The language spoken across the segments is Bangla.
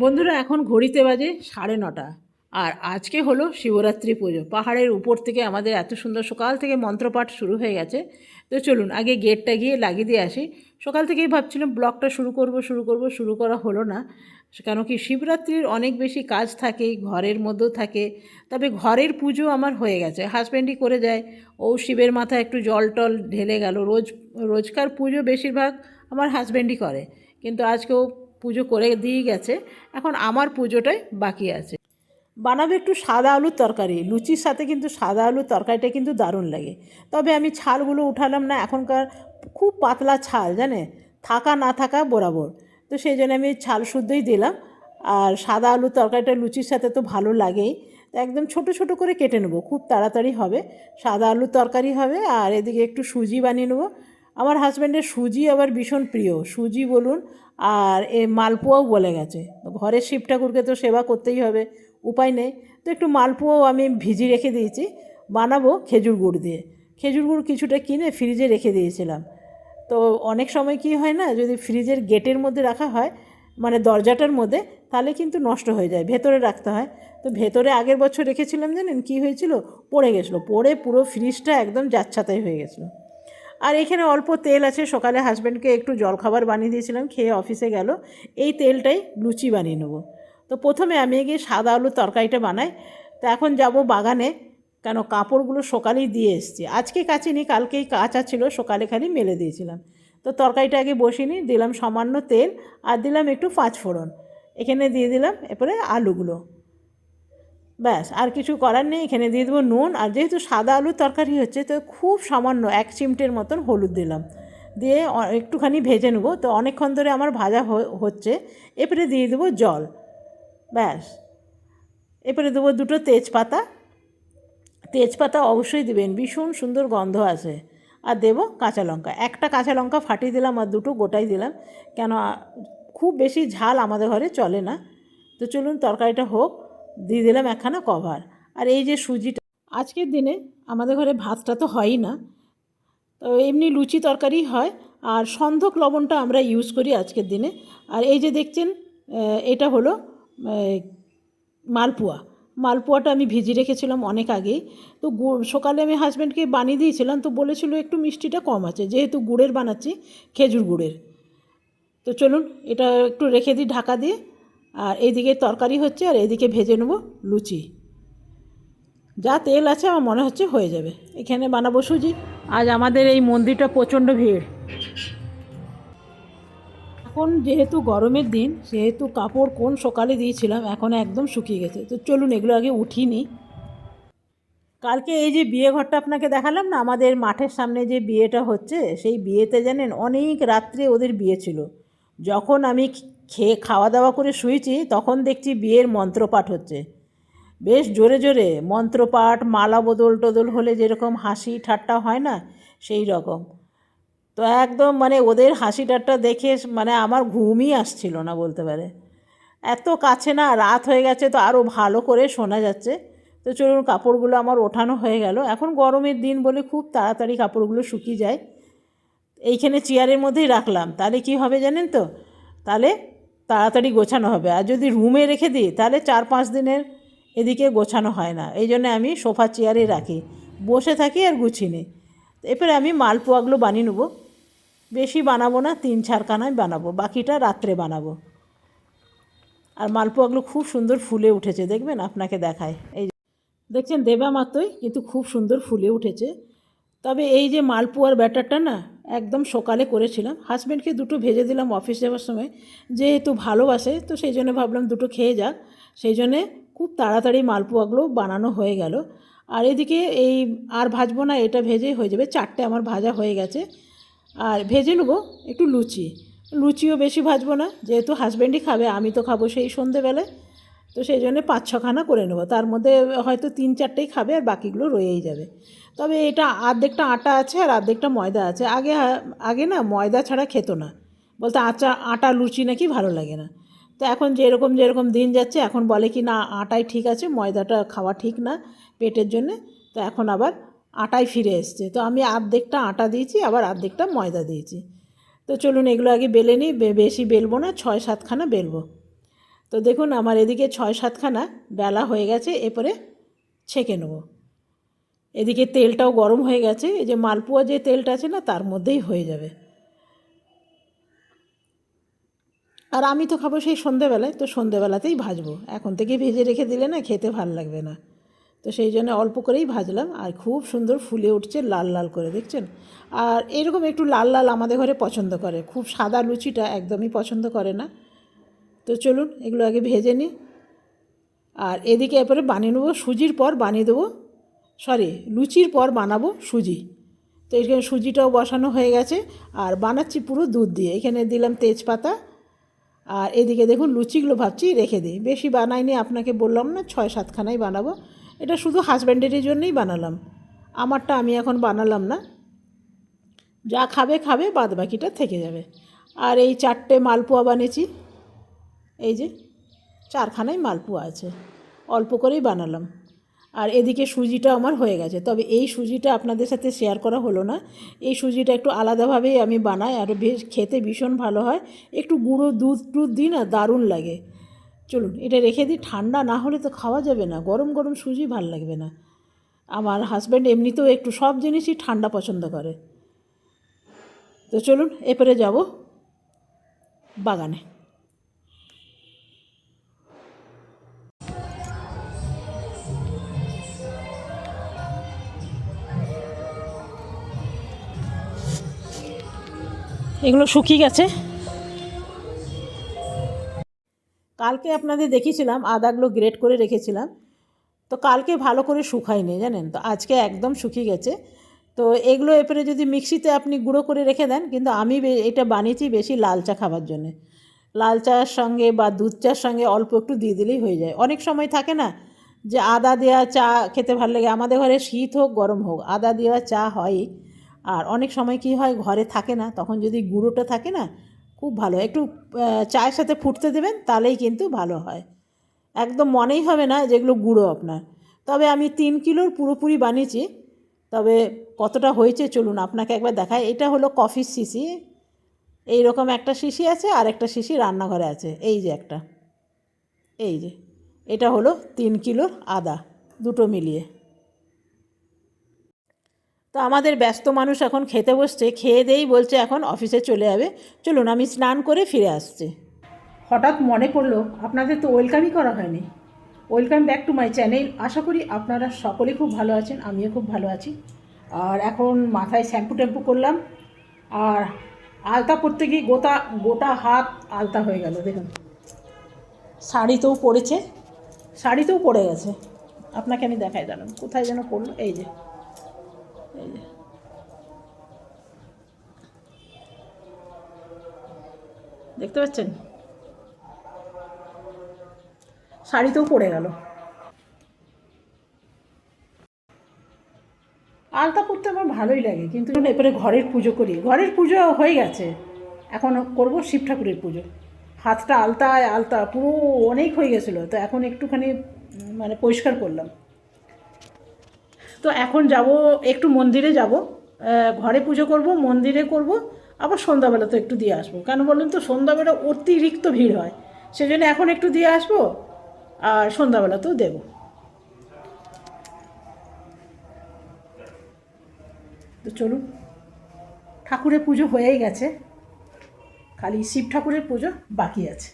বন্ধুরা, এখন ঘড়িতে বাজে 9:30। আর আজকে হলো শিবরাত্রি পুজো। পাহাড়ের উপর থেকে আমাদের এত সুন্দর সকাল থেকে মন্ত্রপাঠ শুরু হয়ে গেছে। তো চলুন আগে গেটটা গিয়ে লাগিয়ে দিয়ে আসি। সকাল থেকেই ভাবছিলাম ব্লগটা শুরু করা হলো না। কেন কি শিবরাত্রির অনেক বেশি কাজ থাকে, ঘরের মধ্যেও থাকে। তবে ঘরের পুজো আমার হয়ে গেছে, হাজব্যান্ডই করে যায়। ও শিবের মাথায় একটু জল টল ঢেলে গেল। রোজকার পুজো বেশিরভাগ আমার হাজব্যান্ডই করে, কিন্তু আজকেও পুজো করে দিয়ে গেছে। এখন আমার পুজোটাই বাকি আছে। বানাবো একটু সাদা আলুর তরকারি, লুচির সাথে কিন্তু সাদা আলুর তরকারিটা কিন্তু দারুণ লাগে। তবে আমি ছালগুলো উঠালাম না, এখনকার খুব পাতলা ছাল জানে, থাকা না থাকা বরাবর। তো সেই জন্য আমি ছাল শুদ্ধই দিলাম। আর সাদা আলুর তরকারিটা লুচির সাথে তো ভালো লাগেই। তো একদম ছোট ছোট করে কেটে নেবো, খুব তাড়াতাড়ি হবে। সাদা আলুর তরকারি হবে, আর এদিকে একটু সুজি বানিয়ে নেবো। আমার হাজব্যান্ডের সুজি আবার ভীষণ প্রিয়, সুজি বলুন আর মালপোয়াও বলে গেছে। ঘরের শিব ঠাকুরকে তো সেবা করতেই হবে, উপায় নেই। তো একটু মালপোয়াও আমি ভিজিয়ে রেখে দিয়েছি, বানাবো খেজুর গুড় দিয়ে। খেজুর গুড় কিছুটা কিনে ফ্রিজে রেখে দিয়েছিলাম। তো অনেক সময় কি হয় না, যদি ফ্রিজের গেটের মধ্যে রাখা হয়, মানে দরজাটার মধ্যে, তাহলে কিন্তু নষ্ট হয়ে যায়, ভেতরে রাখতে হয়। তো ভেতরে আগের বছর রেখেছিলাম, জানেন কি হয়েছিল, পড়ে গেছিলো, পড়ে পুরো ফ্রিজটা একদম যাচ্ছাতাই হয়ে গেছিলো। আর এখানে অল্প তেল আছে, সকালে হাজব্যান্ডকে একটু জলখাবার বানিয়ে দিয়েছিলাম, খেয়ে অফিসে গেল। এই তেলটাই লুচি বানিয়ে নেবো। তো প্রথমে আমি গিয়ে সাদা আলুর তরকারিটা বানাই। তো এখন যাব বাগানে, কেন কাপড়গুলো সকালেই দিয়ে এসেছি, আজকে কাচিনি, কালকেই কাচা ছিল, সকালে খালি মেলে দিয়েছিলাম। তো তরকারিটা আগে বসিয়ে দিলাম সামান্য তেল, আর দিলাম একটু পাঁচফোড়ন, এখানে দিয়ে দিলাম এরপরে আলুগুলো। ব্যাস, আর কিছু করার নেই। এখানে দিয়ে দেবো নুন, আর যেহেতু সাদা আলুর তরকারি হচ্ছে, তো খুব সামান্য 1 চিমটের মতন হলুদ দিলাম, দিয়ে একটুখানি ভেজে নেবো। তো অনেকক্ষণ ধরে আমার ভাজা হচ্ছে। এরপরে দিয়ে দেবো জল। ব্যাস, এরপরে দেবো দুটো তেজপাতা। তেজপাতা অবশ্যই দেবেন, ভীষণ সুন্দর গন্ধ আসে। আর দেবো কাঁচা লঙ্কা, একটা কাঁচা লঙ্কা ফাটিয়ে দিলাম, আর দুটো গোটাই দিলাম, কেন খুব বেশি ঝাল আমাদের ঘরে চলে না। তো চলুন তরকারিটা হোক। দিয়ে দিলাম একখানা কভার। আর এই যে সুজিটা, আজকের দিনে আমাদের ঘরে ভাতটা তো হয়ই না, তো এমনি লুচি তরকারি হয়। আর সন্ধক লবণটা আমরা ইউজ করি আজকের দিনে। আর এই যে দেখছেন, এটা হলো মালপোয়া। মালপোয়াটা আমি ভিজিয়ে রেখেছিলাম অনেক আগেই। তো সকালে আমি হাজব্যান্ডকে বানিয়ে দিয়েছিলাম, তো বলেছিল একটু মিষ্টিটা কম আছে, যেহেতু গুড়ের বানাচ্ছি, খেজুর গুড়ের। তো চলুন এটা একটু রেখে দিই ঢাকা দিয়ে। আর এইদিকে তরকারি হচ্ছে, আর এইদিকে ভেজে নেবো লুচি। যা তেল আছে আমার মনে হচ্ছে হয়ে যাবে। এখানে বানাবো সুজি। আজ আমাদের এই মন্দিরটা প্রচণ্ড ভিড়। এখন যেহেতু গরমের দিন, সেহেতু কাপড় কোন সকালে দিয়েছিলাম এখন একদম শুকিয়ে গেছে। তো চলুন এগুলো আগে উঠিয়ে নিই। কালকে এই যে বিয়ে ঘরটা আপনাকে দেখালাম না, আমাদের মাঠের সামনে যে বিয়েটা হচ্ছে, সেই বিয়েতে জানেন অনেক রাত্রে ওদের বিয়ে ছিল। যখন আমি খেয়ে খাওয়া দাওয়া করে শুয়েছি, তখন দেখছি বিয়ের মন্ত্রপাঠ হচ্ছে। বেশ জোরে জোরে মন্ত্রপাঠ, মালা বদল টদল হলে যেরকম হাসি ঠাট্টা হয় না, সেই রকম। তো একদম মানে ওদের হাসি ঠাট্টা দেখে মানে আমার ঘুমই আসছিল না বলতে পারে। এত কাছে না, রাত হয়ে গেছে, তো আরও ভালো করে শোনা যাচ্ছে। তো চলুন কাপড়গুলো আমার ওঠানো হয়ে গেল। এখন গরমের দিন বলে খুব তাড়াতাড়ি কাপড়গুলো শুকিয়ে যায়। এইখানে চেয়ারের মধ্যেই রাখলাম, তাহলে কি হবে জানেন তো, তাহলে তাড়াতাড়ি গোছানো হবে। আর যদি রুমে রেখে দিই, তাহলে 4-5 দিনের এদিকে গোছানো হয় না। এই জন্য আমি সোফা চেয়ারে রাখি, বসে থাকি আর গুছিয়ে নিই। এরপরে আমি মালপোয়াগুলো বানিয়ে নেবো। বেশি বানাবো না, 3-4খানায় বানাবো, বাকিটা রাত্রে বানাবো। আর মালপোয়াগুলো খুব সুন্দর ফুলে উঠেছে, দেখবেন আপনাকে দেখায়। এই দেখছেন, দেবা মাত্রই কিন্তু খুব সুন্দর ফুলে উঠেছে। তবে এই যে মালপোয়ার ব্যাটারটা না, একদম সকালে করেছিলাম, হাজব্যান্ডকে দুটো ভেজে দিলাম অফিস যাওয়ার সময়, যেহেতু ভালোবাসে, তো সেই জন্য ভাবলাম দুটো খেয়ে যাক। সেই জন্যে খুব তাড়াতাড়ি মালপোয়াগুলো বানানো হয়ে গেল। আর এদিকে এই আর ভাজবো না, এটা ভেজেই হয়ে যাবে। 4টে আমার ভাজা হয়ে গেছে। আর ভেজে নেবো একটু লুচি। লুচিও বেশি ভাজবো না, যেহেতু হাজব্যান্ডই খাবে, আমি তো খাবো সেই সন্ধেবেলায়। তো সেই জন্যে 5-6খানা করে নেবো, তার মধ্যে হয়তো 3-4টেই খাবে, আর বাকিগুলো রয়েই যাবে। তবে এটা অর্ধেকটা আটা আছে আর অর্ধেকটা ময়দা আছে। আগে আগে না ময়দা ছাড়া খেত না, বলতে আটা লুচি নাকি ভালো লাগে না। তো এখন যেরকম যেরকম দিন যাচ্ছে, এখন বলে কি না আটাই ঠিক আছে, ময়দাটা খাওয়া ঠিক না পেটের জন্যে। তো এখন আবার আটাই ফিরে এসছে। তো আমি অর্ধেকটা আটা দিয়েছি, আবার অর্ধেকটা ময়দা দিয়েছি। তো চলুন এগুলো আগে বেলে নিই, বেশি বেলবো না, 6-7খানা বেলবো। তো দেখুন আমার এদিকে 6-7খানা বেলা হয়ে গেছে, এরপরে ছেঁকে নেব। এদিকে তেলটাও গরম হয়ে গেছে, এই যে মালপোয়া যে তেলটা আছে না তার মধ্যেই হয়ে যাবে। আর আমি তো খাবো সেই সন্ধেবেলায়, তো সন্ধেবেলাতেই ভাজবো, এখন থেকে ভেজে রেখে দিলে না খেতে ভাল লাগবে না। তো সেই জন্য অল্প করেই ভাজলাম, আর খুব সুন্দর ফুলে উঠছে লাল লাল করে, দেখছেন। আর এরকম একটু লাল লাল আমাদের ঘরে পছন্দ করে, খুব সাদা লুচিটা একদমই পছন্দ করে না। তো চলুন এগুলো আগে ভেজে নিই। আর এদিকে এরপরে বানিয়ে নেবো, সুজির পর বানিয়ে দেবো, লুচির পর বানাবো সুজি। তো এখানে সুজিটাও বসানো হয়ে গেছে, আর বানাচ্ছি পুরো দুধ দিয়ে। এখানে দিলাম তেজপাতা, আর এদিকে দেখুন লুচিগুলো ভাবছি রেখে দিই, বেশি বানাইনি, আপনাকে বললাম না 6-7খানাই বানাবো। এটা শুধু হাজব্যান্ডের জন্যই বানালাম, আমারটা আমি এখন বানালাম না। যা খাবে খাবে, বাদ বাকিটা থেকে যাবে। আর এই 4টে মালপোয়া বানিয়েছি, এই যে 4খানাই মালপোয়া আছে, অল্প করেই বানালাম। আর এদিকে সুজিটা আমার হয়ে গেছে, তবে এই সুজিটা আপনাদের সাথে শেয়ার করা হলো না। এই সুজিটা একটু আলাদাভাবেই আমি বানাই, আর বেশ খেতে ভীষণ ভালো হয়। একটু গুঁড়ো দুধ টুধ দিই না, দারুণ লাগে। চলুন এটা রেখে দিই, ঠান্ডা না হলে তো খাওয়া যাবে না, গরম গরম সুজি ভাল লাগবে না। আমার হাজব্যান্ড এমনিতেও একটু সব জিনিসই ঠান্ডা পছন্দ করে। তো চলুন এরপরে যাব বাগানে। এগুলো শুকিয়ে গেছে, কালকে আপনাদের দেখিয়েছিলাম আদাগুলো গ্রেট করে রেখেছিলাম, তো কালকে ভালো করে শুকায়নি জানেন, তো আজকে একদম শুকিয়ে গেছে। তো এগুলো এরপরে যদি মিক্সিতে আপনি গুঁড়ো করে রেখে দেন, কিন্তু আমি এটা বানিয়েছি বেশি লাল চা খাবার জন্যে। লাল চার সঙ্গে বা দুধ চার সঙ্গে অল্প একটু দিয়ে দিলেই হয়ে যায়। অনেক সময় থাকে না যে আদা দেওয়া চা খেতে ভালো লাগে, আমাদের ঘরে শীত হোক গরম হোক আদা দেওয়া চা হয়ই। আর অনেক সময় কি হয় ঘরে থাকে না, তখন যদি গুঁড়োটা থাকে না খুব ভালো, একটু চায়ের সাথে ফুটতে দেবেন, তাহলেই কিন্তু ভালো হয়। একদম মনেই হবে না যেগুলো গুঁড়ো আপনার। তবে আমি 3 কিলোর পুরোপুরি বানিয়েছি, তবে কতটা হয়েছে চলুন আপনাকে একবার দেখাই। এটা হলো কফির শিশি, এই রকম একটা শিশি আছে, আর একটা শিশি রান্নাঘরে আছে, এই যে একটা, এই যে এটা হলো 3 কিলোর আদা, দুটো মিলিয়ে। তো আমাদের ব্যস্ত মানুষ এখন খেতে বসছে, খেয়ে দেই বলছে এখন অফিসে চলে যাবে। চলুন আমি স্নান করে ফিরে আসছি। হঠাৎ মনে পড়লো আপনাদের তো ওয়েলকামই করা হয়নি। Welcome back to my channel. আশা করি আপনারা সকলে খুব ভালো আছেন, আমিও খুব ভালো আছি। আর এখন মাথায় শ্যাম্পু ট্যাম্পু করলাম, আর আলতা পরতে গিয়ে গোটা গোটা হাত আলতা হয়ে গেল দেখুন। শাড়িতেও পড়েছে, শাড়িতেও পড়ে গেছে, আপনাকে আমি দেখাই দাঁড়ান কোথায় যেন পড়লো, এই যে এই যে দেখতে পাচ্ছেন, শাড়িতেও পড়ে গেল। আলতা পরতে আমার ভালোই লাগে, কিন্তু এরপরে ঘরের পুজো করি, ঘরের পুজো হয়ে গেছে, এখন করব শিব ঠাকুরের পুজো। হাতটা আলতায় আলতা পুরো অনেক হয়ে গেছিলো, তো এখন একটুখানি মানে পরিষ্কার করলাম। তো এখন যাব একটু মন্দিরে যাব, ঘরে পুজো করব, মন্দিরে করব, আবার সন্ধ্যাবেলা তো একটু দিয়ে আসবো। কেন বলুন তো, সন্ধ্যাবেলা অতিরিক্ত ভিড় হয়, সেজন্য এখন একটু দিয়ে আসবো, আর সন্ধ্যাবেলাতেও দেবো। তো চলুন, ঠাকুরের পুজো হয়েই গেছে, খালি শিব ঠাকুরের পুজো বাকি আছে।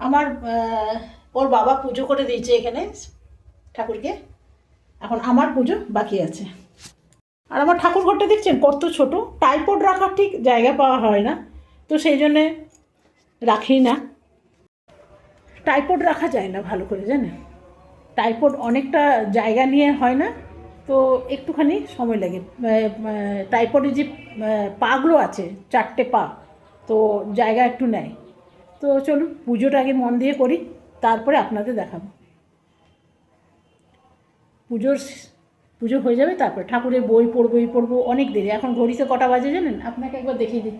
আমার ওর বাবা পুজো করে দিয়েছে এখানে ঠাকুরকে, এখন আমার পুজো বাকি আছে। আর আমার ঠাকুর ঘরটা দেখছেন কত ছোট, ট্রাইপড রাখার ঠিক জায়গা পাওয়া হয় না, তো সেই জন্যে রাখি না। ট্রাইপড রাখা যায় না ভালো করে জানেন, ট্রাইপড অনেকটা জায়গা নিয়ে হয় না, তো একটুখানি সময় লাগে। ট্রাইপডে যে পাগুলো আছে 4টে পা, তো জায়গা একটু নেয়। তো চলুন পুজোটা আগে মন দিয়ে করি, তারপরে আপনাদের দেখাবো। পুজো হয়ে যাবে, তারপরে ঠাকুরের বই পড়বো অনেক দেরি। এখন ঘড়িতে কটা বাজে জানেন, আপনাকে একবার দেখিয়ে দিই,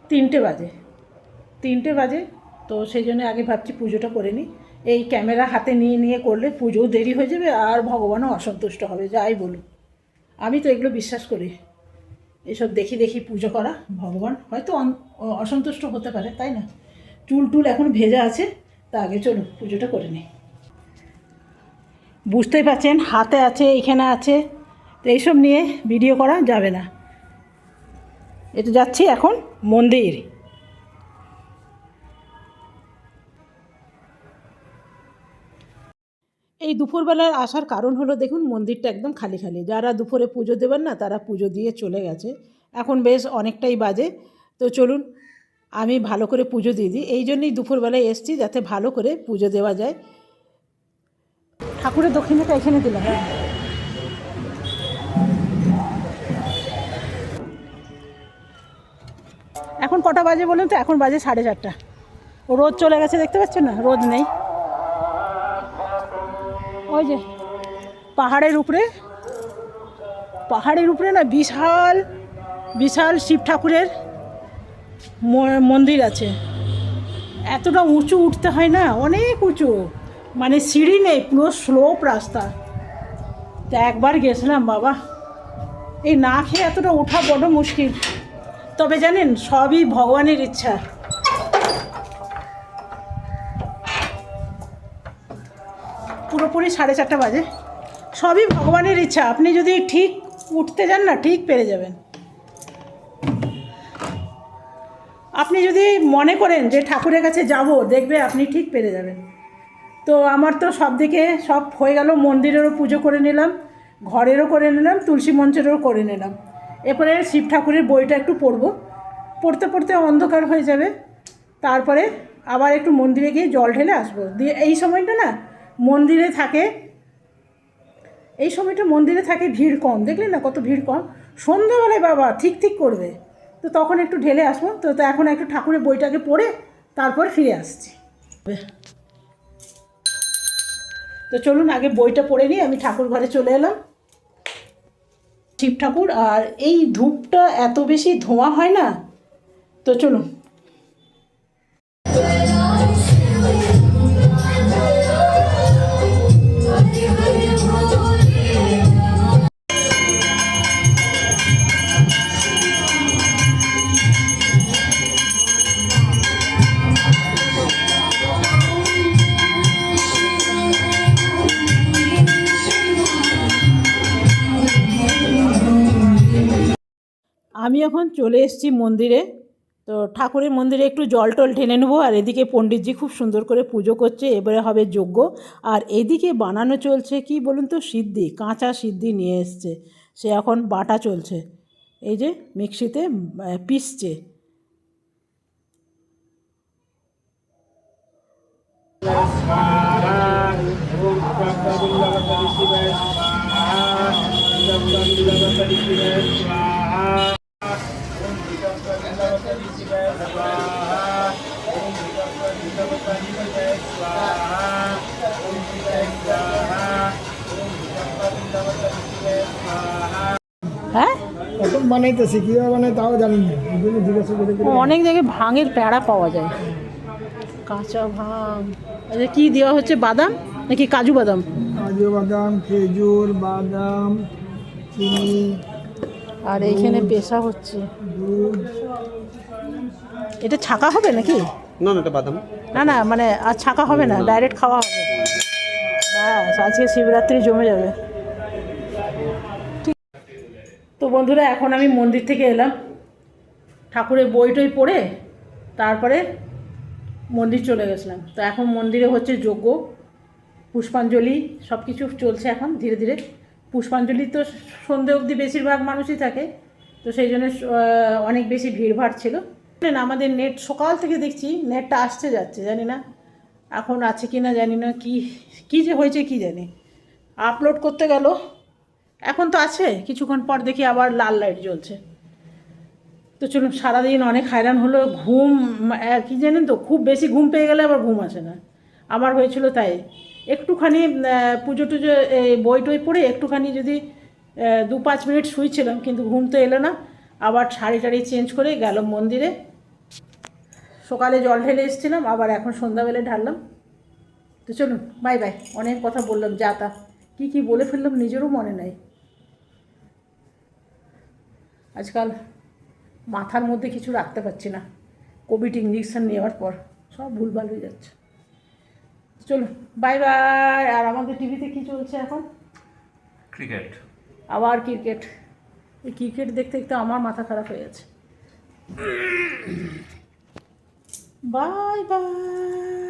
3টে বাজে, 3টে বাজে। তো সেই জন্য আগে ভাবছি পুজোটা করে নিই, এই ক্যামেরা হাতে নিয়ে করলে পুজোও দেরি হয়ে যাবে, আর ভগবানও অসন্তুষ্ট হবে, যাই বলুন। আমি তো এগুলো বিশ্বাস করি, এসব দেখি দেখি পুজো করা। ভগবান হয়তো অসন্তুষ্ট হতে পারে, তাই না? চুল টুল এখন ভেজা আছে, তা আগে চলুন পুজোটা করে নিই। বুঝতেই পারছেন হাতে আছে, এখানে আছে, তো এইসব নিয়ে ভিডিও করা যাবে না। এটা যাচ্ছি এখন মন্দির। এই দুপুরবেলার আসার কারণ হলো দেখুন মন্দিরটা একদম খালি খালি। যারা দুপুরে পুজো দেবেন না তারা পুজো দিয়ে চলে গেছে। এখন বেশ অনেকটাই বাজে, তো চলুন আমি ভালো করে পুজো দিয়ে দিই। এই জন্যই দুপুরবেলায় এসছি, যাতে ভালো করে পুজো দেওয়া যায়। ঠাকুরের দক্ষিণাটা এখানে দিলাম। এখন কটা বাজে বলুন তো? এখন বাজে 4:30। রোদ চলে গেছে, দেখতে পাচ্ছেন না? রোদ নেই। ওই যে পাহাড়ের উপরে না বিশাল বিশাল শিব ঠাকুরের মন্দির আছে। এতটা উঁচু উঠতে হয় না, অনেক উঁচু, মানে সিঁড়ি নেই, পুরো স্লোপ রাস্তা। তা একবার গেছিলাম বাবা, এই না খেয়ে এতটা ওঠা বড় মুশকিল। তবে জানেন সবই ভগবানের ইচ্ছা। পুরোপুরি 4:30 বাজে, সবই ভগবানের ইচ্ছা। আপনি যদি ঠিক উঠতে যান না, ঠিক পেরে যাবেন। আপনি যদি মনে করেন যে ঠাকুরের কাছে যাব, দেখবে আপনি ঠিক পেরে যাবেন। তো আমার তো সব দিকে সব হয়ে গেল। মন্দিরেরও পুজো করে নিলাম, ঘরেরও করে নিলাম, তুলসী মঞ্চেরও করে নিলাম। এরপরে শিব ঠাকুরের বইটা একটু পড়বো, পড়তে পড়তে অন্ধকার হয়ে যাবে। তারপরে আবার একটু মন্দিরে গিয়ে জল ঢেলে আসবো। দিয়ে এই সময়টা মন্দিরে থাকে ভিড় কম। দেখলেন না কত ভিড় কম? সন্ধ্যাবেলায় বাবা ঠিক করবে, তো তখন একটু ঢেলে আসবো। তো এখন একটু ঠাকুরের বইটাকে পড়ে তারপর ফিরে আসছি। তো চলুন আগে বইটা পড়ে নিই। আমি ঠাকুর ঘরে চলে এলাম। শিব ঠাকুর, আর এই ধূপটা এত বেশি ধোঁয়া হয় না, তো চলুন। আমি এখন চলে এসেছি মন্দিরে। তো ঠাকুরের মন্দিরে একটু জল টল ঢেলে নেবো। আর এদিকে পণ্ডিতজি খুব সুন্দর করে পুজো করছে, এবারে হবে যজ্ঞ। আর এদিকে বানানো চলছে কি বলুন তো, সিদ্ধি, কাঁচা সিদ্ধি নিয়ে এসছে, সে এখন বাটা চলছে। এই যে মিক্সিতে পিসছে। হ্যাঁ, এখন বানাইতেছি, কীভাবে বানাই তাও জানি না, ওই জন্য জিজ্ঞাসা করে। অনেক জায়গায় ভাঙের প্যাড়া পাওয়া যায়, কাঁচা ভাঙ। আচ্ছা, কী দেওয়া হচ্ছে? বাদাম নাকি কাজু বাদাম? কাজু বাদাম, খেজুর, বাদাম, চিনি, আর এইখানে পেশা হচ্ছে। দুধ। এটা ছাকা হবে নাকি? না না, এটা বাদাম। না মানে আর ছাকা হবে না, ডাইরেক্ট খাওয়া হবে। ব্যাস, আজকে শিবরাত্রি জমে যাবে। ঠিক। তো বন্ধুরা, এখন আমি মন্দির থেকে এলাম, ঠাকুরের বই টই পড়ে তারপরে মন্দির চলে গেছিলাম। তো এখন মন্দিরে হচ্ছে যজ্ঞ, পুষ্পাঞ্জলি, সব কিছু চলছে এখন ধীরে ধীরে। পুষ্পাঞ্জলি তো সন্ধে অবধি বেশিরভাগ মানুষই থাকে, তো সেই জন্য অনেক বেশি ভিড়ভাড় ছিল। আমাদের নেট সকাল থেকে দেখছি নেটটা আসছে যাচ্ছে, জানি না এখন আছে কি না, জানি না কি যে হয়েছে কি জানি। আপলোড করতে গেল, এখন তো আছে, কিছুক্ষণ পর দেখি আবার লাল লাইট জ্বলছে। তো চলুন, সারাদিন অনেক হয়রান হলো। ঘুম কি জানেন তো, খুব বেশি ঘুম পেয়ে গেলে আবার ঘুম আসে না। আমার হয়েছিল তাই। একটুখানি পুজো টুজো বই টই পড়ে একটুখানি যদি 2-5 মিনিট শুয়েছিলাম, কিন্তু ঘুম তো এলো না। আবার শাড়ি টাড়ি চেঞ্জ করে গেলাম মন্দিরে। সকালে জল ঢেলে এসেছিলাম, আবার এখন সন্ধ্যাবেলায় ঢাললাম। তো চলুন, বাই বাই। অনেক কথা বললাম, যা তা কী বলে ফেললাম নিজেরও মনে নাই। আজকাল মাথার মধ্যে কিছু রাখতে পারছি না, কোভিড ইঞ্জেকশন নেওয়ার পর সব ভুলভাল হয়ে যাচ্ছে। চলো বাই বাই। আর আমাদের টিভিতে কি চলছে এখন? ক্রিকেট। আবার ক্রিকেট। এই ক্রিকেট দেখতে দেখতে আমার মাথা খারাপ হয়ে গেছে। Bye bye.